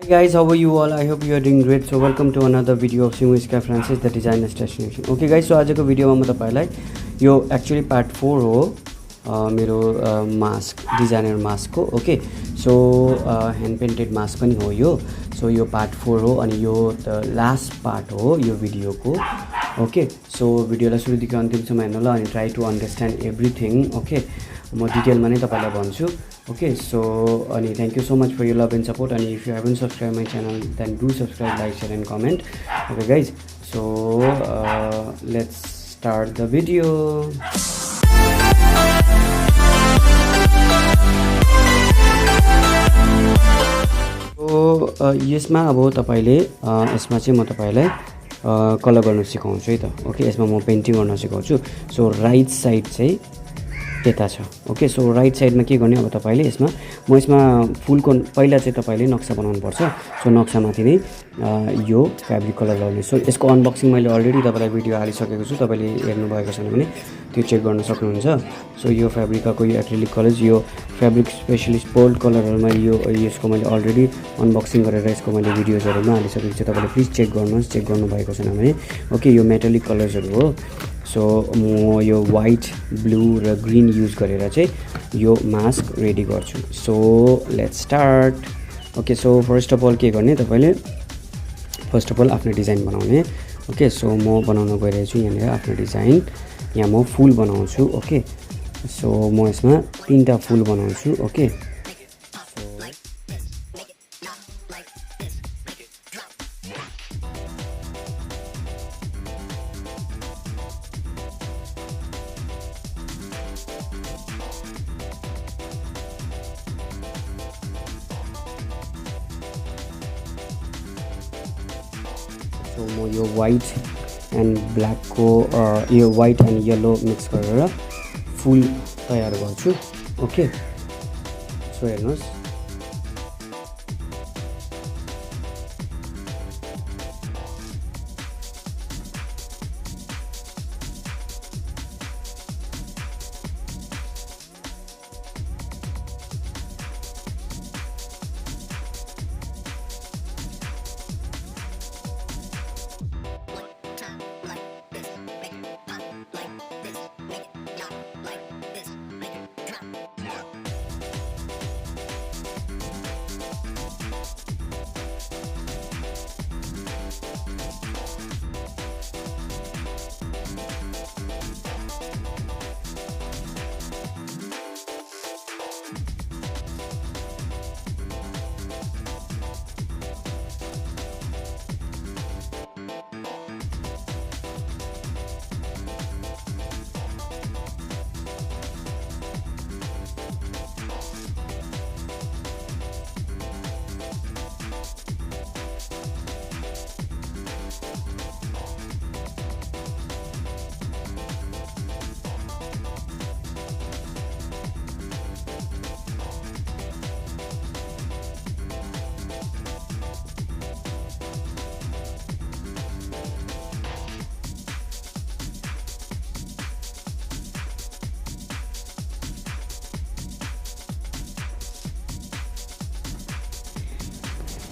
Hey guys, how are you all? I hope you are doing great. So welcome to another video of Sewingsky Francis, the designer's destination. Okay guys, so आजको भिडियोमा म तपाईलाई यो actually part 4 हो मेरो mask designer मास्कको. Okay so hand painted mask पनि हो यो. सो यो पार्ट 4 हो अनि यो द लास्ट पार्ट हो यो भिडियोको. ओके सो भिडियोलाई सुरुदेखि अन्तिमसम्म हेर्नु ल अनि try to understand everything. Okay म डिटेलमा नै तपाईलाई भन्छु. Okay, so thank you so much for your love and support, and if you haven't subscribed my channel then do subscribe, like, share and comment. Okay guys, so let's start the video. So यसमा अब तपाईले यसमा चाहिँ म तपाईलाई colour गर्न सिकाउँछु है त. ओके यसमा म पेन्टिङ गर्न सिकाउँछु. सो राइट साइड चाहिँ यता छ. ओके सो राइट साइडमा के गर्ने अब तपाईले यसमा म यसमा फुलको पहिला चाहिँ तपाईले नक्सा बनाउनु पर्छ. सो नक्सामाथि नै यो फ्याब्रिक कलर लगाउने. सो यसको अनबक्सिङ मैले अलरेडी तपाईलाई भिडियो हालिसकेको छु. तपाईले हेर्नु भएको छैन भने त्यो चेक गर्न सक्नुहुन्छ. सो यो फ्याब्रिकाको यो एक्रिलिक कलर्स यो फ्याब्रिक स्पेशलिस्ट बोल्ड कलरहरुमा यो यसको मैले अलरेडी अनबक्सिङ गरेर यसको मैले भिडियोजहरुमा हालिसकेको छु. तपाईले प्लिज चेक गर्नुहोस् चेक गर्नु भएको छैन भने. ओके यो मेटालिक कलर्सहरु हो. सो म यो व्हाइट ब्लू र ग्रीन युज गरेर चाहिँ यो मास्क रेडी गर्छु. So let's start. Okay so first of all के गर्ने तपाईले फर्स्ट अफ अल आफ्नो डिजाइन बनाउने. ओके सो म बनाउन गइरहेको छु यहाँनिर आफ्नो डिजाइन. यहाँ म फुल बनाउँछु. ओके सो म यसमा तीनटा फुल बनाउँछु. ओके सो म यो व्हाइट एन्ड ब्ल्याकको यो व्हाइट एन्ड येलो मिक्स गरेर फुल तयार गर्छु. ओके सो हेर्नुहोस्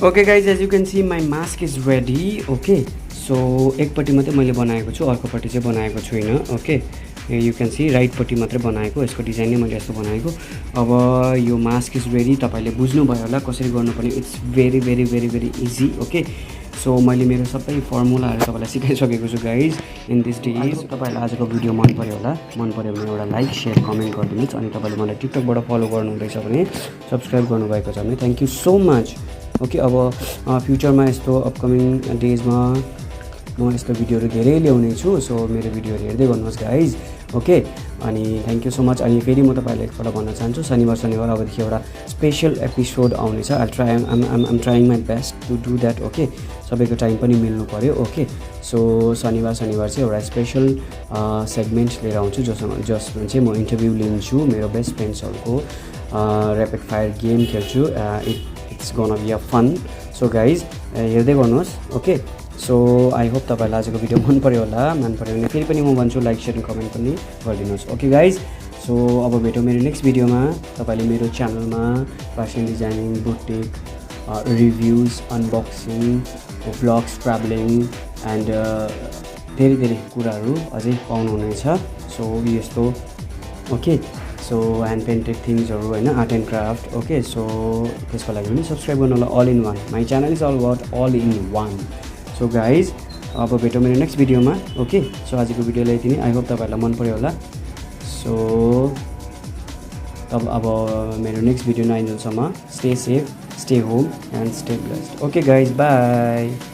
okay guys as you can see my mask is ready. Okay so एकपट्टि मात्रै मैले बनाएको छु अर्कोपट्टि चाहिँ बनाएको छुइनँ. ओके यु क्यान सी राइटपट्टि मात्रै बनाएको. यसको डिजाइन नै मैले यस्तो बनाएको. अब यो मास्क इज रेडी. तपाईँले बुझ्नुभयो होला कसरी गर्नुपर्ने. It's very very very very easy. Okay so मैले मेरो सबै फर्मुलाहरू तपाईँलाई सिकाइसकेको छु गाइज इन दिस डेज. तपाईँहरूलाई आजको भिडियो मन पऱ्यो होला. मन पऱ्यो भने एउटा लाइक सेयर कमेन्ट गरिदिनुहोस्. अनि तपाईँले मलाई टिकटकबाट फलो गर्नुहुँदैछ भने सब्सक्राइब गर्नुभएको छ भने thank you so much. Okay अब फ्युचरमा यस्तो अपकमिङ डेजमा म यस्तो भिडियोहरू धेरै ल्याउने छु. सो मेरो भिडियोहरू हेर्दै गर्नुहोस् गाइज. ओके अनि थ्याङ्क यू सो मच. अनि फेरि म तपाईँलाई एकपल्ट भन्न चाहन्छु शनिबार अबदेखि एउटा स्पेसल एपिसोड आउनेछ. I'm trying my best to do that. Okay सबैको टाइम पनि मिल्नु पऱ्यो. ओके सो शनिबार चाहिँ एउटा स्पेसल सेगमेन्ट लिएर आउँछु जसमा चाहिँ म इन्टरभ्यू लिन्छु. मेरो बेस्ट फ्रेन्ड्सहरूको ऱ्यापिड फायर गेम खेल्छु. It's gonna be a fun. So guys हेर्दै गर्नुहोस्. ओके सो आई होप तपाईँलाई आजको भिडियो मन पऱ्यो होला. मन पऱ्यो भने फेरि पनि म भन्छु लाइक सेयर कमेन्ट पनि गरिदिनुहोस्. ओके गाइज सो अब भेटौँ मेरो नेक्स्ट भिडियोमा. तपाईँले मेरो च्यानलमा fashion designing boutique reviews unboxing blogs travelling and धेरै धेरै कुराहरू अझै पाउनुहुनेछ सो यस्तो ओके सो ह्यान्ड पेन्टेड थिङ्सहरू होइन art and craft okay so त्यसको लागि पनि सब्सक्राइब गर्नु होला all in one my channel is all about all in one so guys अब भेटौँ मेरो नेक्स्ट भिडियोमा ओके सो आजको भिडियोलाई यति नै आई होप तपाईँहरूलाई मन पऱ्यो होला सो अब मेरो नेक्स्ट भिडियो नआइन्जेलसम्म stay safe stay home and stay blessed okay guys by